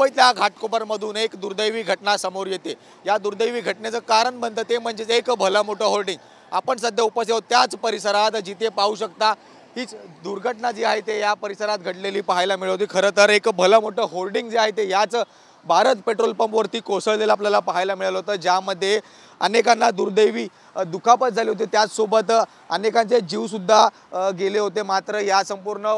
मुंबईतल्या घाटकोपरमधून एक दुर्दैवी घटना समोर येते। या दुर्दैवी घटनेचं कारण बनतं ते म्हणजे एक भलं मोठं होर्डिंग। आपण सध्या उपस्थित आहोत त्याच परिसरात जिथे पाहू शकता हीच दुर्घटना जी आहे ते या परिसरात घडलेली पाहायला मिळते। खरं तर एक भलं मोठं होर्डिंग जे आहे ते याच भारत पेट्रोल पंपवरती कोसळलेलं आपल्याला पाहायला मिळालं होतं, ज्यामध्ये अनेकांना दुर्दैवी दुखापत झाली होती, त्याचसोबत अनेकांचे जीवसुद्धा गेले होते। मात्र या संपूर्ण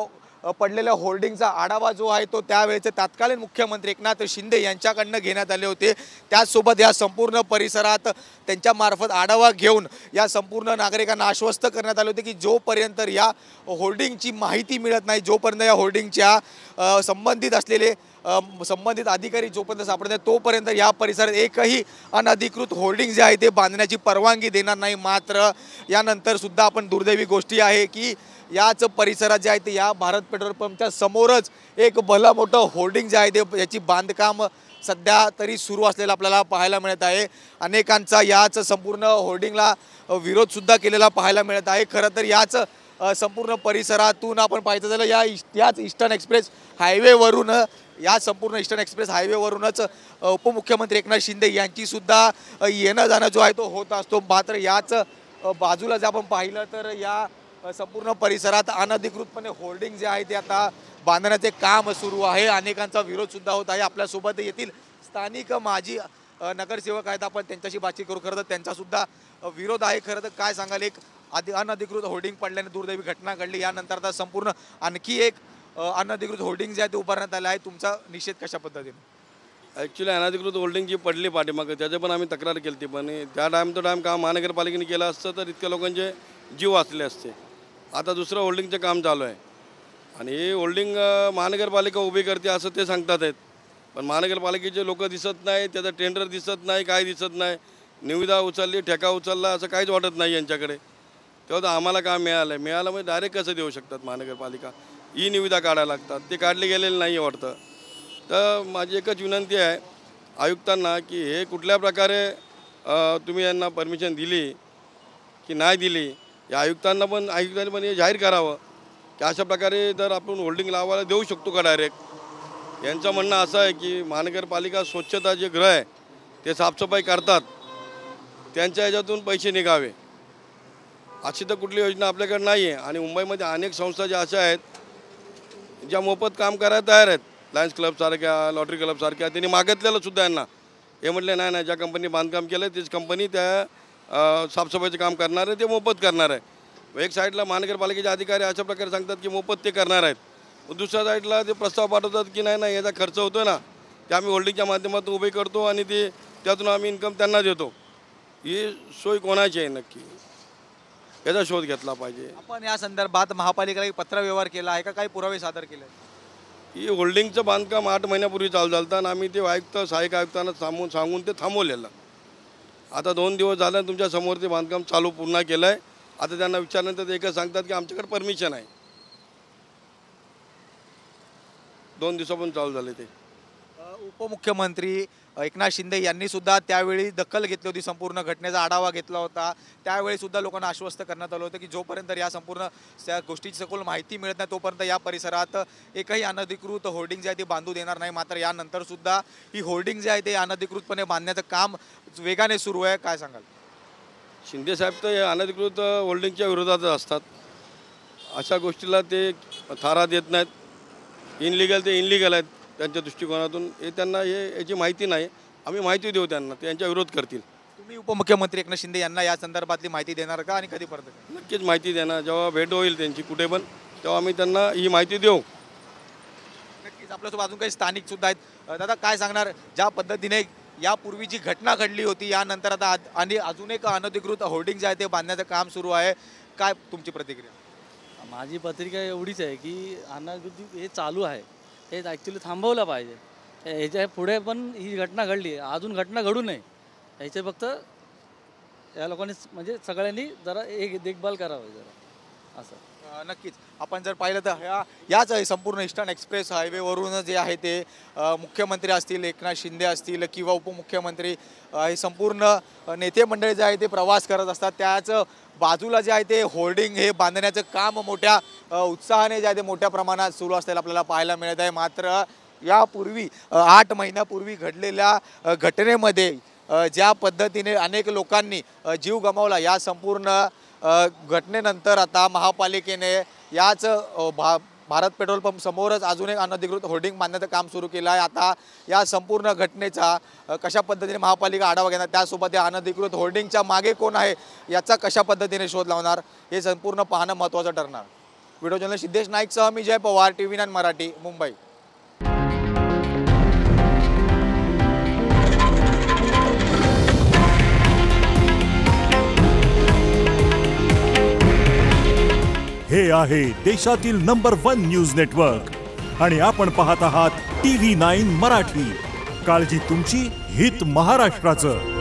पडलेल्या होर्डिंगचा आढावा जो आहे तो त्यावेळेचे तत्कालीन मुख्यमंत्री एकनाथ शिंदे यांच्याकडनं घेण्यात आले होते। त्याचसोबत या संपूर्ण परिसरात त्यांच्या मार्फत आढावा घेऊन या संपूर्ण नागरिकांना आश्वस्त करण्यात आले होते की जोपर्यंत या होर्डिंगची माहिती मिळत नाही, जोपर्यंत या होर्डिंगच्या संबंधित असलेले संबंधित अधिकारी जोपर्यंत सापडत नाही तोपर्यंत या परिसरात एकही अनधिकृत होर्डिंग जे आहे ते बांधण्याची परवानगी देणार नाही। मात्र यानंतर सुद्धा आपण दुर्दैवी गोष्टी आहे की याच परिसरात जे आहे ते या भारत पेट्रोल पंपच्या समोरच एक भलं मोठं होर्डिंग जे आहे ते याची बांधकाम सध्या तरी सुरू असलेलं आपल्याला पाहायला मिळत आहे। अनेकांचा याच संपूर्ण होर्डिंगला विरोध सुद्धा केलेला पाहायला मिळत आहे। खरं तर याच संपूर्ण परिसरातून आपण पाहायचं झालं याच ईस्टर्न एक्सप्रेस हायवेवरून या संपूर्ण ईस्टर्न एक्सप्रेस हायवेवरूनच उपमुख्यमंत्री एकनाथ शिंदे यांची सुद्धा येणं जाणं जो आहे तो होत असतो। मात्र याच बाजूला जर आपण पाहिलं तर या संपूर्ण परिसरात अनधिकृतपणे होर्डिंग जे आहे ते आता बांधण्याचे काम सुरू आहे। अनेकांचा विरोध सुद्धा होत आहे। आपल्यासोबत येथील स्थानिक माजी नगरसेवक आहेत, आपण त्यांच्याशी बातचीत करू। खरं तर त्यांचा सुद्धा विरोध आहे। खरं तर काय सांगाल, एक अनधिकृत होर्डिंग पडल्याने दुर्दैवी घटना घडली, यानंतर आता संपूर्ण आणखी एक अनधिकृत होर्डिंग जे आहे ते उभारण्यात आलं आहे, तुमचा निषेध कशा पद्धतीने? ॲक्च्युली अनधिकृत होल्डिंग जी पडली पाठीमागं त्याचे पण आम्ही तक्रार केली होती, पण त्या टाईम काम महानगरपालिकेने केलं असतं तर इतक्या लोकांचे जीव वाचले असते। आता दुसरं होल्डिंगचं काम चालू आहे आणि हे होल्डिंग महानगरपालिका उभी करते असं ते सांगतात आहेत, पण महानगरपालिकेचे लोक दिसत नाही, त्याचं टेंडर दिसत नाही, काय दिसत नाही, निविदा उचलली, ठेका उचलला असं काहीच वाटत नाही यांच्याकडे। तेव्हा तर आम्हाला काम मिळालं म्हणजे डायरेक्ट कसं देऊ शकतात महानगरपालिका? ही निविदा काढायला लागतात, ते काढले गेलेले नाही वाटतं। तर माझी एकच विनंती आहे आयुक्तांना की हे कुठल्या प्रकारे तुम्ही यांना परमिशन दिली की नाही दिली, या आयुक्तांनी पण हे जाहीर करावं की अशा प्रकारे जर आपण होल्डिंग लावायला देऊ शकतो का डायरेक्ट। यांचं म्हणणं असं आहे की महानगरपालिका स्वच्छता जे गृह आहे ते साफसफाई करतात, त्यांच्या ह्याच्यातून पैसे निघावे, अशी तर कुठली योजना आपल्याकडे नाही आहे। आणि मुंबईमध्ये अनेक संस्था ज्या अशा आहेत ज्या मोफत काम करायला तयार आहेत, लायन्स क्लबसारख्या, लॉटरी क्लबसारख्या, त्यांनी मागितलेलं सुद्धा यांना, हे म्हटले नाही नाही, ज्या कंपनी बांधकाम केलं आहे तीच कंपनी त्या साफसफाईचं काम करणार आहे, ते मोफत करणार आहे। एक साईडला महानगरपालिकेचे अधिकारी अशा प्रकारे सांगतात की मोफत ते करणार आहेत, दुसऱ्या साईडला ते प्रस्ताव पाठवतात की नाही नाही, याचा खर्च होतो ना ते आम्ही होल्डिंगच्या माध्यमातून उभे करतो आणि ते त्यातून आम्ही इन्कम त्यांना देतो। ही सोय कोणाची आहे नक्की, याचा शोध घेतला पाहिजे। आपण या संदर्भात महापालिकेला पत्रव्यवहार केला आहे का, काही पुरावे सादर केले? ही होल्डिंगचं बांधकाम 8 महिन्यापूर्वी चालू झालं होतं आणि आम्ही ते सहाय्यक आयुक्तांना सांगून ते थांबवलेलं। आता 2 दिवस झालं तुमच्या समोर ते बांधकाम चालू पुन्हा केलं आहे। आता त्यांना विचारल्यानंतर ते एकच सांगतात की आमच्याकडे परमिशन आहे। 2 दिवसापासून चालू झाले ते। उपमुख्यमंत्री एकनाथ शिंदे यांनी सुद्धा त्यावेळी दखल घेतली होती, संपूर्ण घटनेचा आढावा घेतला होता। त्यावेळी सुद्धा लोकांना आश्वस्त करण्यात आलं होतं की जोपर्यंत या संपूर्ण गोष्टीची सखोल माहिती मिळत नाही तोपर्यंत या परिसरात एकही अनधिकृत होर्डिंग जे आहे ते बांधू देणार नाही। मात्र यानंतर सुद्धा ही होर्डिंग जे आहे ते अनधिकृतपणे बांधण्याचं काम वेगाने सुरू आहे, काय सांगाल? शिंदे साहेब तर अनधिकृत होल्डिंगच्या विरोधातच असतात, अशा गोष्टीला ते थारा देत नाहीत। इनलिगल ते इनलिगल आहेत त्यांच्या दृष्टिकोनातून, हे त्यांना याची माहिती नाही, आम्ही माहिती देऊ त्यांना, ते यांच्या विरोध करतील। तुम्ही उपमुख्यमंत्री एकनाथ शिंदे यांना या संदर्भातली माहिती देणार का आणि कधीपर्यंत? नक्कीच माहिती देणार, जेव्हा भेट होईल त्यांची कुठे पण तेव्हा आम्ही त्यांना ही माहिती देऊ। नक्कीच आपल्यासोबत अजून काही स्थानिक सुद्धा आहेत। दादा, काय सांगणार, ज्या पद्धतीने यापूर्वी जी घटना घडली होती यानंतर आता आणि अजून एक अनधिकृत होर्डिंग जे आहे ते बांधण्याचं काम सुरू आहे, काय तुमची प्रतिक्रिया? माझी प्रतिक्रिया एवढीच आहे की अनधिकृत हे चालू आहे, हे ॲक्च्युली थांबवलं पाहिजे। ह्याच्या पुढे पण ही घटना घडली, अजून घटना घडू नये ह्याचे फक्त या लोकांनी म्हणजे सगळ्यांनी जरा एक देखभाल करावी जरा असं। नक्कीच आपण जर पाहिलं तर याच संपूर्ण ईस्टर्न एक्सप्रेस हायवेवरून जे आहे ते मुख्यमंत्री असतील, एकनाथ शिंदे असतील किंवा उपमुख्यमंत्री हे संपूर्ण नेते मंडळी जे आहे ते प्रवास करत असतात। त्याच बाजूला जे आहे ते होर्डिंग हे बांधण्याचं काम मोठ्या उत्साहाने जे आहे ते मोठ्या प्रमाणात सुरू असलेलं आपल्याला पाहायला मिळत आहे। मात्र यापूर्वी 8 महिन्यापूर्वी घडलेल्या घटनेमध्ये ज्या पद्धतीने अनेक लोकांनी जीव गमावला, या संपूर्ण घटनेनंतर आता महापालिकेने याच भारत पेट्रोल पंप समोरच अजून एक अनधिकृत होर्डिंग बांधण्याचं काम सुरू केलं आहे। आता या संपूर्ण घटनेचा कशा पद्धतीने महापालिका आढावा घेणार, त्यासोबत या अनधिकृत होर्डिंगच्या मागे कोण आहे याचा कशा पद्धतीने शोध लावणार, हे संपूर्ण पाहणं महत्त्वाचं ठरणार। व्हिडिओ जर्नलिस्ट सिद्धेश नाईकसह मी जय पवार, TV9 मराठी, मुंबई। हे आहे देशातील नंबर 1 न्यूज नेटवर्क आणि आपण पाहत आहात TV9 मराठी। काळजी तुमची, हित महाराष्ट्राचं।